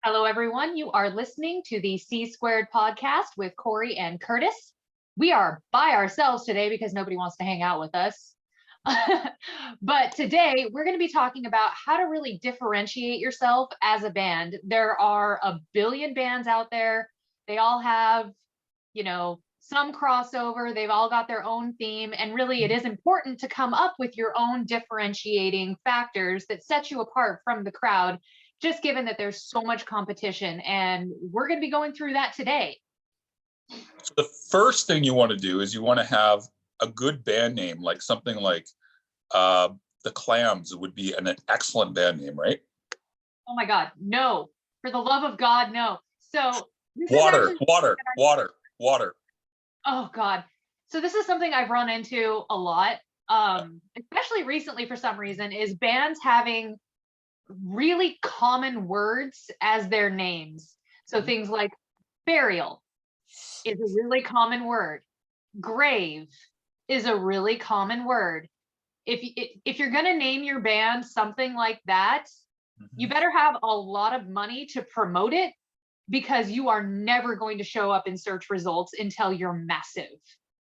Hello, everyone. You are listening to the C Squared podcast with Cori and Curtis. We are by ourselves today because nobody wants to hang out with us. But today we're going to be talking about how to really differentiate yourself as a band. There are a billion bands out there. They all have, some crossover. They've all got their own theme. And really, it is important to come up with your own differentiating factors that set you apart from the crowd, just given that there's so much competition. And we're going to be going through that today. So the first thing you want to do is you want to have a good band name, like something like the Clams would be an excellent band name, right? Oh my God, no. For the love of God, no. So water. Oh God. So this is something I've run into a lot, especially recently for some reason, is bands having really common words as their names. So things like burial is a really common word. Grave is a really common word. If you're going to name your band something like that, you better have a lot of money to promote it, because you are never going to show up in search results until you're massive.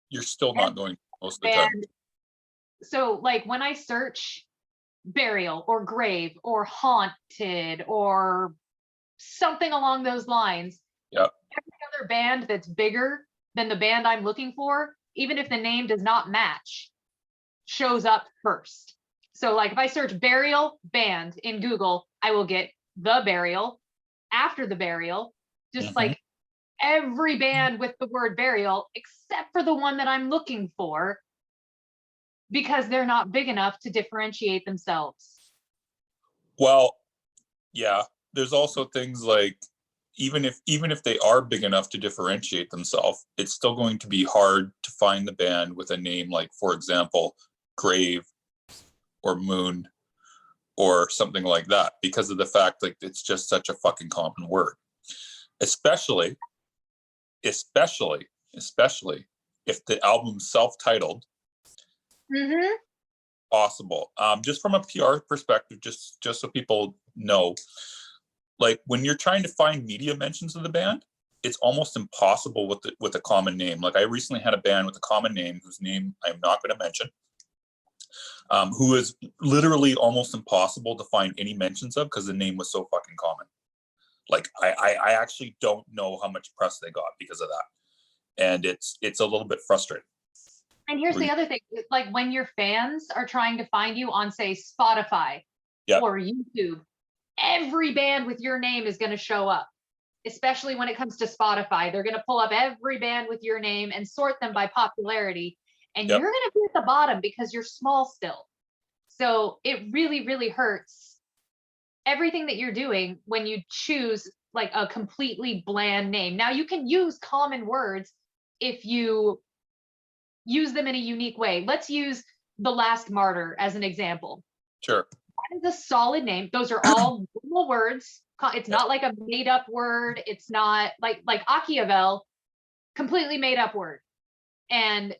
You're still not going most of the time. So like when I search burial or grave or haunted or something along those lines, Yep. every other band that's bigger than the band I'm looking for, even if the name does not match, shows up first. So like if I search burial band in Google, I will get the burial, after the burial, just like every band with the word burial, except for the one that I'm looking for, because they're not big enough to differentiate themselves. Well, yeah, there's also things like even if they are big enough to differentiate themselves, it's still going to be hard to find the band with a name like, for example, Grave or Moon or something like that, because of the fact like it's just such a fucking common word, especially if the album's self-titled. Possible. Just from a PR perspective, just so people know, like when you're trying to find media mentions of the band, it's almost impossible with a common name. Like I recently had a band with a common name whose name I'm not going to mention, who is literally almost impossible to find any mentions of because the name was so fucking common. Like I actually don't know how much press they got because of that, and it's a little bit frustrating. And here's the other thing, like when your fans are trying to find you on, say, Spotify or YouTube, every band with your name is going to show up, especially when it comes to Spotify. They're going to pull up every band with your name and sort them by popularity. And you're going to be at the bottom because you're small still. So it really, really hurts everything that you're doing when you choose like a completely bland name. Now you can use common words if you use them in a unique way. Let's use The Last Martyr as an example. Sure. That is a solid name. Those are all normal words. It's not like a made up word. It's not like Achiavel, completely made up word. And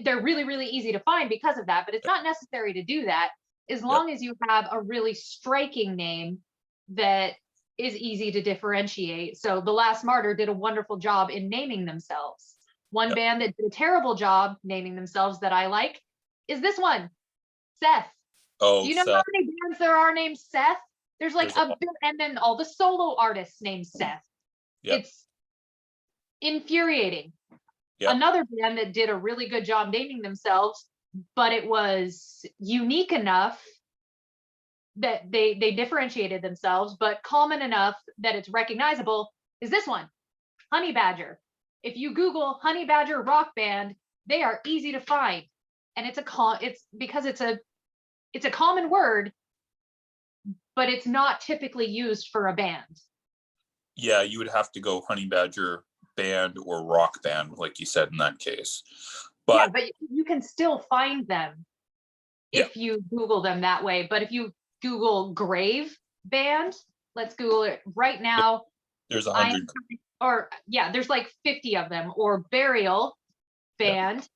they're really, really easy to find because of that, but it's not necessary to do that as long as you have a really striking name that is easy to differentiate. So The Last Martyr did a wonderful job in naming themselves. One band that did a terrible job naming themselves that I like is this one, Seth. Oh, do you know how many bands there are named Seth? There's like and then all the solo artists named Seth. It's infuriating. Another band that did a really good job naming themselves, but it was unique enough that they differentiated themselves, but common enough that it's recognizable, is this one, Honey Badger. If you Google Honey Badger rock band, they are easy to find, and it's because it's a common word, but it's not typically used for a band. Yeah, you would have to go Honey Badger band or rock band, like you said in that case. But but you can still find them if you Google them that way. But if you Google Grave band, let's Google it right now. There's 100. There's like 50 of them. Or burial band,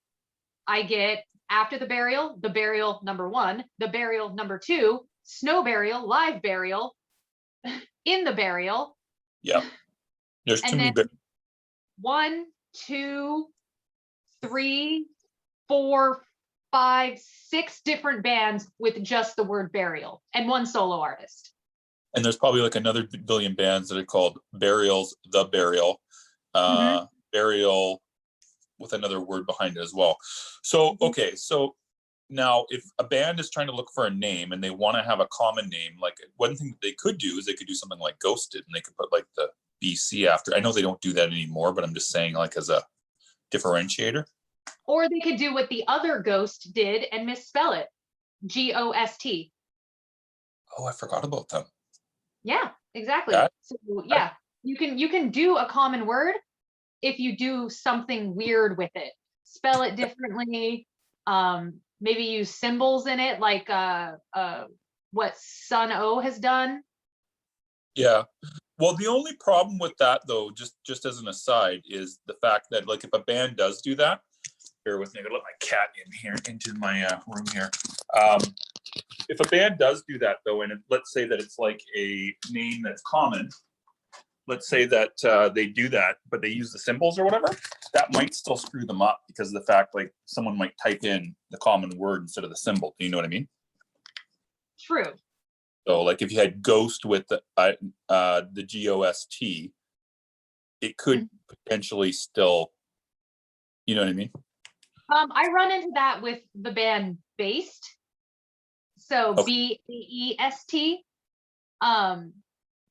I get after the burial number 1, the burial number 2, snow burial, live burial, in the burial. Yeah. There's too And many. then 1, 2, 3, 4, 5, 6 different bands with just the word burial and 1 solo artist. And there's probably like another billion bands that are called Burials, The Burial, Burial with another word behind it as well. So, okay. So now if a band is trying to look for a name and they want to have a common name, like one thing that they could do is they could do something like Ghosted, and they could put like the BC after. I know they don't do that anymore, but I'm just saying like as a differentiator. Or they could do what the other Ghost did and misspell it. G-O-S-T. Oh, I forgot about them. Yeah, exactly. That, so yeah, you can do a common word if you do something weird with it. Spell it differently. Maybe use symbols in it, like what Sun O has done. Yeah. Well, the only problem with that, though, just as an aside, is the fact that, like, if a band does do that, bear with me, I'm gonna let my cat in here into my room here. If a band does do that, though, and let's say that it's like a name that's common, let's say that they do that, but they use the symbols or whatever, that might still screw them up because of the fact, like, someone might type in the common word instead of the symbol. Do you know what I mean? True. So, like, if you had Ghost with the GOST, it could potentially still, you know what I mean? I run into that with the band Based. So Okay. BEST. I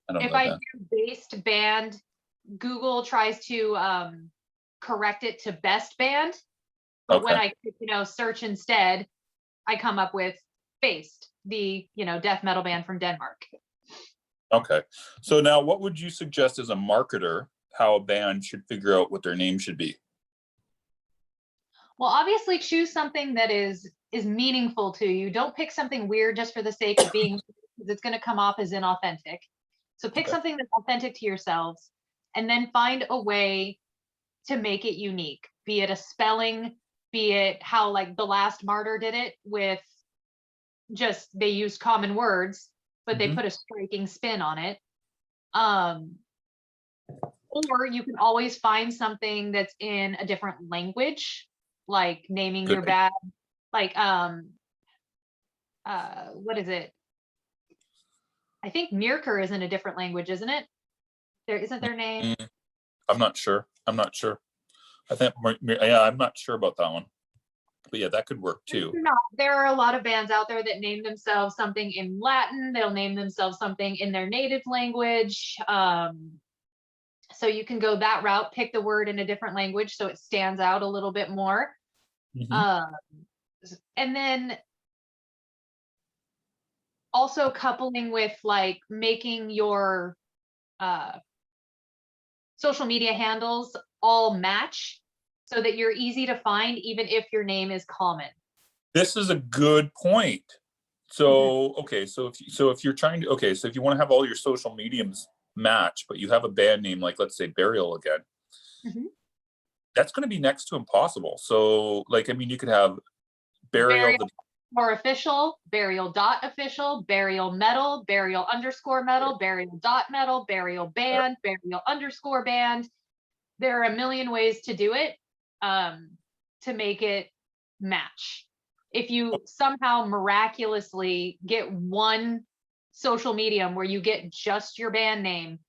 don't If know I that. do Based band, Google tries to correct it to Best Band. But when Okay. I search instead, I come up with Based, the death metal band from Denmark. Okay. So now what would you suggest as a marketer how a band should figure out what their name should be? Well, obviously choose something that is meaningful to you. Don't pick something weird just for the sake of being, because it's going to come off as inauthentic. So pick Okay. something that's authentic to yourselves, and then find a way to make it unique, be it a spelling, be it how like The Last Martyr did it with just they used common words, but they Mhm. put a striking spin on it. Or you can always find something that's in a different language, like naming Good. your band, like what is it? I think Mirker is in a different language, isn't it? There isn't their name. I'm not sure. I think, yeah, I'm not sure about that one. But yeah, that could work too. No, there are a lot of bands out there that name themselves something in Latin. They'll name themselves something in their native language. So you can go that route, pick the word in a different language so it stands out a little bit more. Mm-hmm. And then also coupling with like making your social media handles all match so that you're easy to find even if your name is common. This is a good point. So, okay, so if you're trying to, okay, so if you want to have all your social mediums match, but you have a band name like, let's say, Burial again, that's going to be next to impossible. So, like, I mean, you could have Burial or official, burial.official, burial metal, burial underscore metal, burial.metal, burial band, burial underscore band. There are a million ways to do it to make it match. If you somehow miraculously get one social medium where you get just your band name,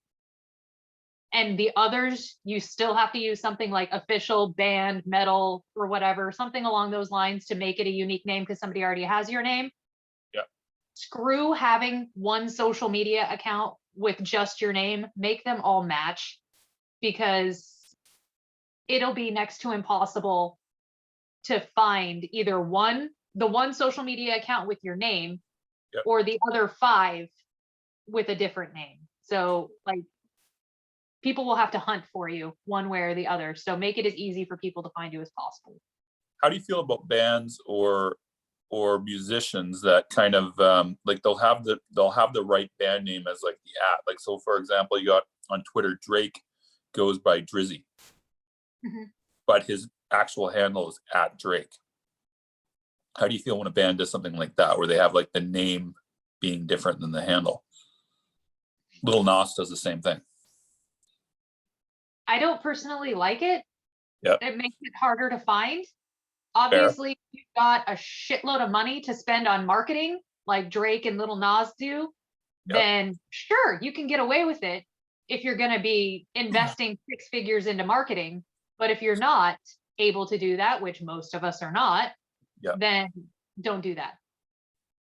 and the others you still have to use something like official, band, metal, or whatever, something along those lines to make it a unique name because somebody already has your name. Yeah. Screw having one social media account with just your name. Make them all match, because it'll be next to impossible to find either the one social media account with your name, Yep. or the other 5 with a different name. So like people will have to hunt for you one way or the other. So make it as easy for people to find you as possible. How do you feel about bands or musicians that kind of like they'll have the right band name as like the @ like, so for example, you got on Twitter Drake goes by Drizzy, but his actual handle is @Drake. How do you feel when a band does something like that where they have like the name being different than the handle? Little Nas does the same thing. I don't personally like it. Yep. It makes it harder to find. Fair. Obviously, if you've got a shitload of money to spend on marketing, like Drake and Little Nas do, then sure, you can get away with it if you're going to be investing 6 figures into marketing. But if you're not able to do that, which most of us are not, then don't do that.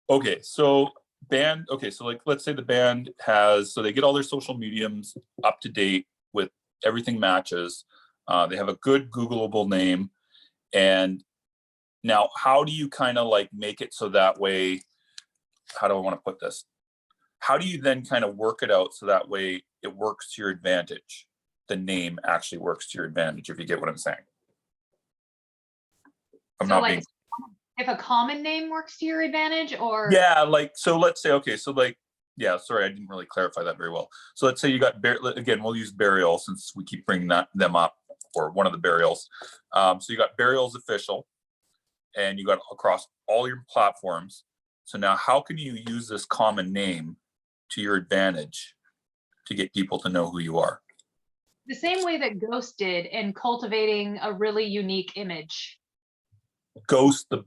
Okay, so like let's say the band has, so they get all their social mediums up to date with everything matches. They have a good Googleable name. And now how do you kind of like make it so that way, how do I want to put this? How do you then kind of work it out so that way it works to your advantage? The name actually works to your advantage, if you get what I'm saying. If a common name works to your advantage, or like, so let's say, okay, so like, sorry, I didn't really clarify that very well. So let's say you got again, we'll use Burial since we keep bringing them up, or one of the Burials. So you got Burial's official, and you got across all your platforms. So now how can you use this common name to your advantage to get people to know who you are? The same way that Ghost did in cultivating a really unique image. Ghost, the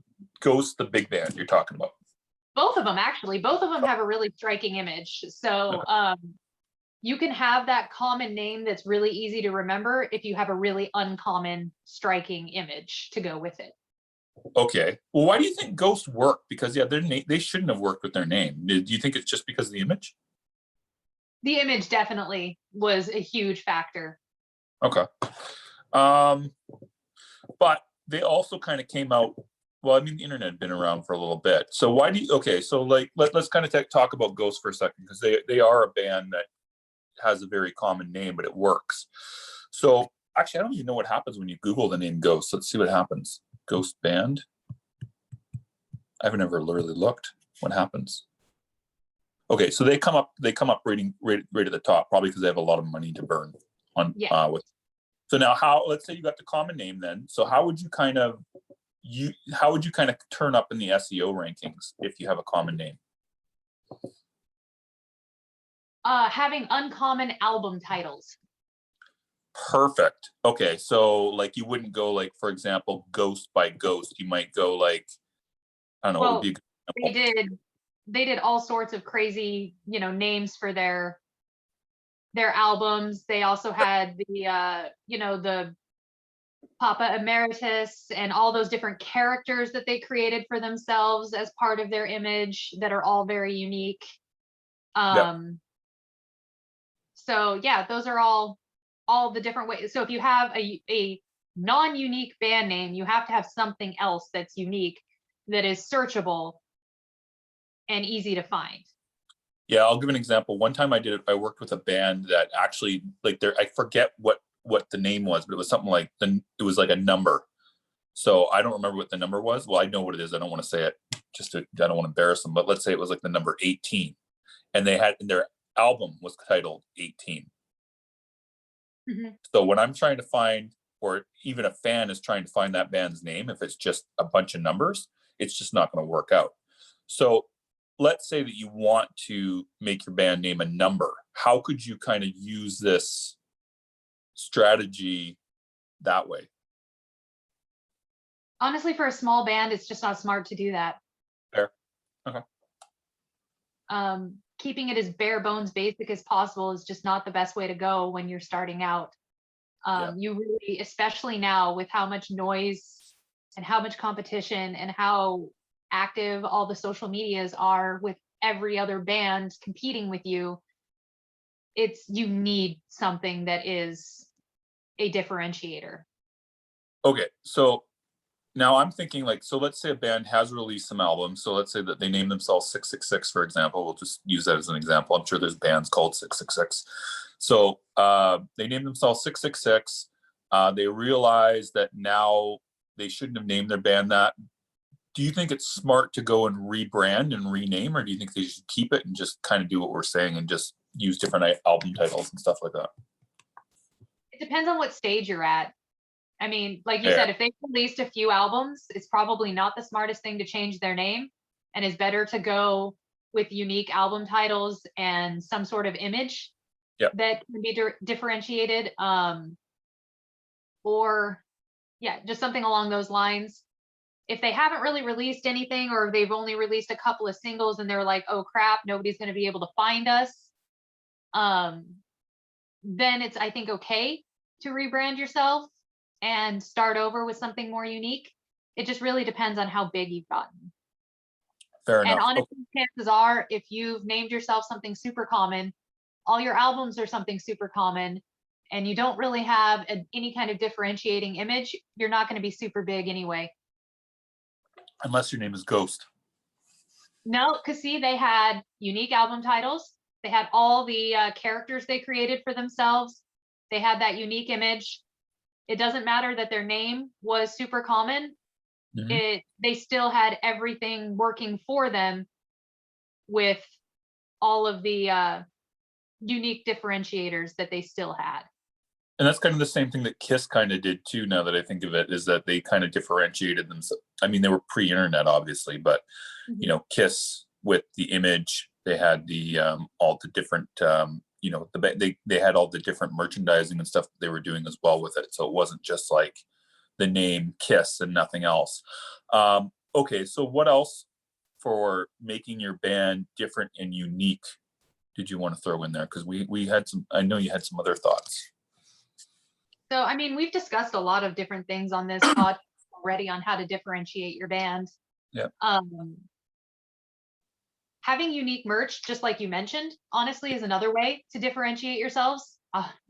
big band you're talking about. Both of them, actually. Both of them have a really striking image. So you can have that common name that's really easy to remember if you have a really uncommon, striking image to go with it. Okay. Well, why do you think Ghost worked? Because they shouldn't have worked with their name. Do you think it's just because of the image? The image definitely was a huge factor. Okay. But they also kind of came out, well, I mean, the internet had been around for a little bit. So why do you, okay, so like, let's kind of talk about Ghost for a second, because they are a band that has a very common name, but it works. So actually, I don't even know what happens when you Google the name Ghost. Let's see what happens. Ghost band. I've never really looked. What happens? Okay, so they come up right at the top, probably because they have a lot of money to burn on with. So now let's say you got the common name then. So how would you kind of turn up in the SEO rankings if you have a common name? Having uncommon album titles. Perfect. Okay, so like you wouldn't go like, for example, Ghost by Ghost. You might go like, I don't know, what would be a good example? They did all sorts of crazy, names for their albums. They also had the Papa Emeritus and all those different characters that they created for themselves as part of their image that are all very unique. So yeah, those are all the different ways. So if you have a non-unique band name, you have to have something else that's unique, that is searchable and easy to find. Yeah, I'll give an example. One time I worked with a band that actually, like, I forget what the name was, but it was something like it was like a number. So I don't remember what the number was. Well, I know what it is. I don't want to say it I don't want to embarrass them, but let's say it was like the number 18, and their album was titled 18. Mm-hmm. So when I'm trying to find, or even a fan is trying to find that band's name, if it's just a bunch of numbers, it's just not going to work out. So let's say that you want to make your band name a number. How could you kind of use this strategy that way? Honestly, for a small band, it's just not smart to do that. Fair. Okay. Keeping it as bare bones basic as possible is just not the best way to go when you're starting out. You really, especially now with how much noise and how much competition and how active all the social medias are with every other band competing with you, you need something that is a differentiator. Okay, so now I'm thinking, like, so let's say a band has released some albums. So let's say that they name themselves 666, for example. We'll just use that as an example. I'm sure there's bands called 666. So they name themselves 666. They realize that now they shouldn't have named their band that. Do you think it's smart to go and rebrand and rename, or do you think they should keep it and just kind of do what we're saying and just use different album titles and stuff like that? It depends on what stage you're at. I mean, like you said, if they've released a few albums, it's probably not the smartest thing to change their name, and it's better to go with unique album titles and some sort of image that can be differentiated, or yeah, just something along those lines. If they haven't really released anything, or they've only released a couple of singles and they're like, oh crap, nobody's going to be able to find us, then it's, I think, okay to rebrand yourself and start over with something more unique. It just really depends on how big you've gotten. Fair enough. And honestly, chances are, if you've named yourself something super common, all your albums are something super common, and you don't really have any kind of differentiating image, you're not going to be super big anyway. Unless your name is Ghost. No, because see, they had unique album titles. They had all the characters they created for themselves. They had that unique image. It doesn't matter that their name was super common. They still had everything working for them with all of the unique differentiators that they still had. And that's kind of the same thing that Kiss kind of did too, now that I think of it, is that they kind of differentiated themselves. I mean, they were pre-internet, obviously, but you know, Kiss with the image, they had the all the different you know, they had all the different merchandising and stuff that they were doing as well with it. So it wasn't just like the name Kiss and nothing else. Okay, so what else for making your band different and unique did you want to throw in there? Because we had some, I know you had some other thoughts. So, I mean, we've discussed a lot of different things on this podcast already on how to differentiate your band. Yeah. Having unique merch, just like you mentioned, honestly, is another way to differentiate yourselves.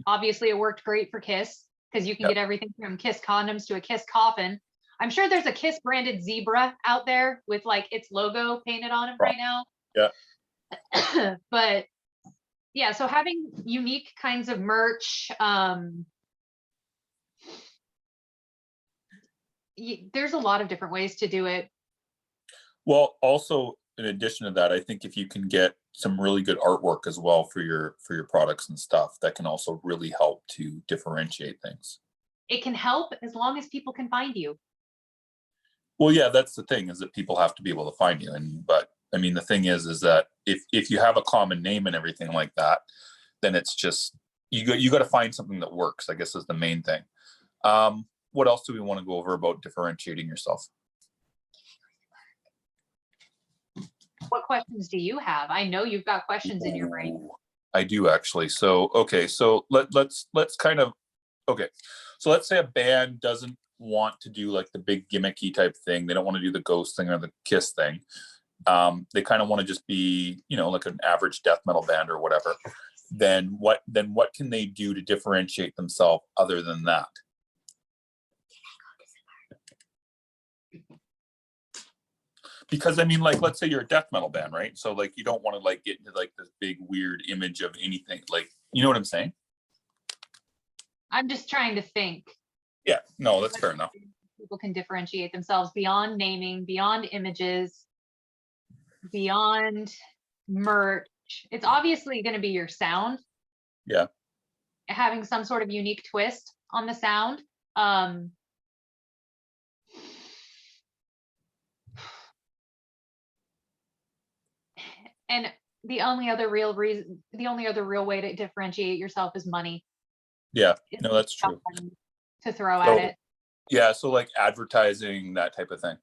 Obviously, it worked great for Kiss, because you can get everything from Kiss condoms to a Kiss coffin. I'm sure there's a Kiss branded zebra out there with like its logo painted on it right now. Yeah. But yeah, so having unique kinds of merch, there's a lot of different ways to do it. Well, also in addition to that, I think if you can get some really good artwork as well for your products and stuff, that can also really help to differentiate things. It can help as long as people can find you. Well, yeah, that's the thing, is that people have to be able to find you. But I mean, the thing is that if you have a common name and everything like that, then it's just, you got to find something that works, I guess, is the main thing. What else do we want to go over about differentiating yourself? What questions do you have? I know you've got questions in your brain. I do, actually. So, okay, so let's kind of, okay. So let's say a band doesn't want to do like the big gimmicky type thing. They don't want to do the Ghost thing or the Kiss thing. They kind of want to just be, you know, like an average death metal band or whatever. Then what can they do to differentiate themselves other than that? Because I mean, like, let's say you're a death metal band, right? So like, you don't want to like get into like this big weird image of anything, like, you know what I'm saying? I'm just trying to think. Yeah, no, that's fair enough. People can differentiate themselves beyond naming, beyond images, beyond merch. It's obviously going to be your sound. Yeah. Having some sort of unique twist on the sound. And the only other real way to differentiate yourself is money. Yeah, no, that's true. To throw at it. Yeah, so like advertising, that type of thing.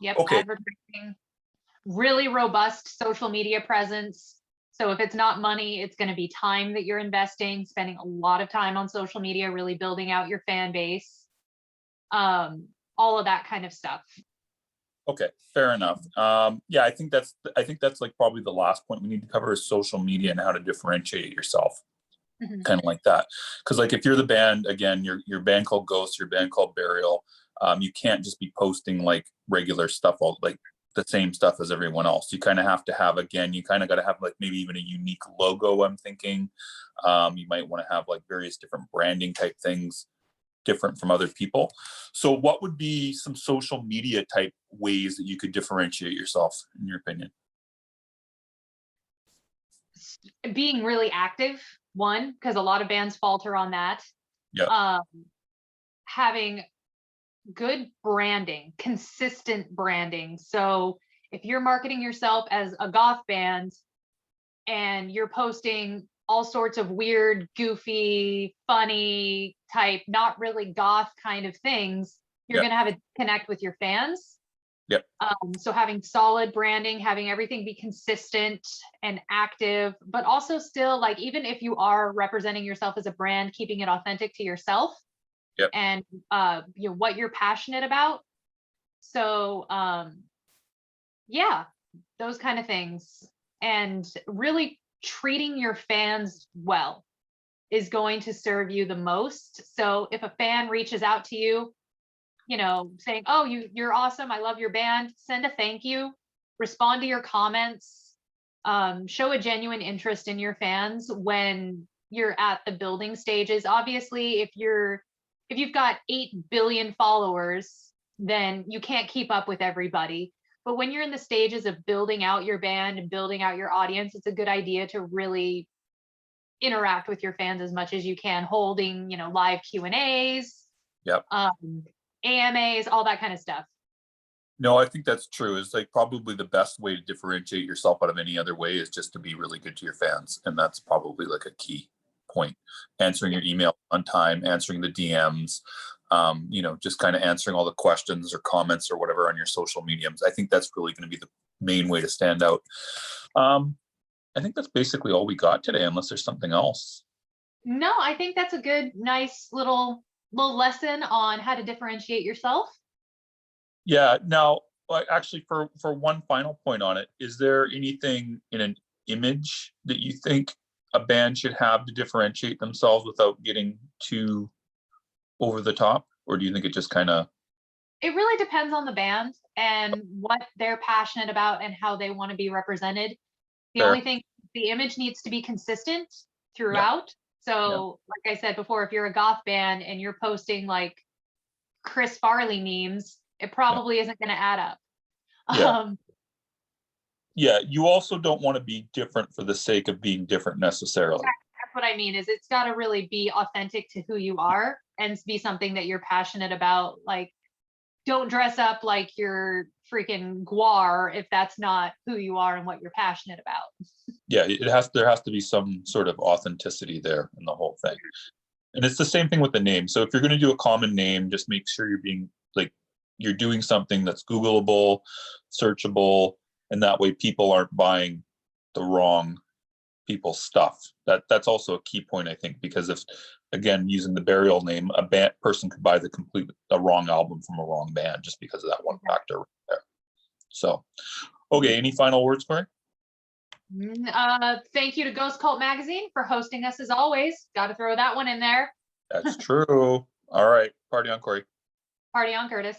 Yep. Okay. Advertising, really robust social media presence. So if it's not money, it's going to be time that you're investing, spending a lot of time on social media, really building out your fan base, all of that kind of stuff. Okay, fair enough. Yeah, I think that's like probably the last point we need to cover is social media and how to differentiate yourself. Kind of like that. Because like if you're the band, again, your band called Ghost, your band called Burial, you can't just be posting like regular stuff, all like the same stuff as everyone else. You kind of have to have, again, you kind of got to have like maybe even a unique logo, I'm thinking. You might want to have like various different branding type things different from other people. So what would be some social media type ways that you could differentiate yourself, in your opinion? Being really active, one, because a lot of bands falter on that. Yeah. Having good branding, consistent branding. So if you're marketing yourself as a goth band and you're posting all sorts of weird, goofy, funny type, not really goth kind of things, you're Yep. going to have a connect with your fans. Yep. So having solid branding, having everything be consistent and active, but also still, like, even if you are representing yourself as a brand, keeping it authentic to yourself. Yep. And you know, what you're passionate about. So yeah, those kind of things. And really treating your fans well is going to serve you the most. So if a fan reaches out to you, you know, saying, oh, you're awesome, I love your band, send a thank you, respond to your comments, show a genuine interest in your fans when you're at the building stages. Obviously, if you've got 8 billion followers, then you can't keep up with everybody. But when you're in the stages of building out your band and building out your audience, it's a good idea to really interact with your fans as much as you can, holding, you know, live Q&As, Yep. AMAs, all that kind of stuff. No, I think that's true. It's like probably the best way to differentiate yourself out of any other way is just to be really good to your fans. And that's probably like a key point. Answering your email on time, answering the DMs, you know, just kind of answering all the questions or comments or whatever on your social mediums. I think that's really going to be the main way to stand out. I think that's basically all we got today, unless there's something else. No, I think that's a good, nice little lesson on how to differentiate yourself. Yeah. Now, actually, for one final point on it, is there anything in an image that you think a band should have to differentiate themselves without getting too over the top? Or do you think it just kind of... It really depends on the band and what they're passionate about and how they want to be represented. The Fair. only thing, the image needs to be consistent throughout. So like I said before, if you're a goth band and you're posting like Chris Farley memes, it probably isn't going to add up. Yeah, you also don't want to be different for the sake of being different necessarily. That's what I mean, is it's got to really be authentic to who you are and be something that you're passionate about. Like, don't dress up like you're freaking Guar if that's not who you are and what you're passionate about. Yeah, there has to be some sort of authenticity there in the whole thing. And it's the same thing with the name. So if you're going to do a common name, just make sure you're being like, you're doing something that's Googleable, searchable, and that way people aren't buying the wrong people's stuff. That's also a key point, I think, because if, again, using the Burial name, a person could buy a wrong album from a wrong band just because of that one factor right there. So, okay, any final words, Cori? Thank you to Ghost Cult Magazine for hosting us as always. Got to throw that one in there. That's true. All right, party on, Cori. Party on, Curtis.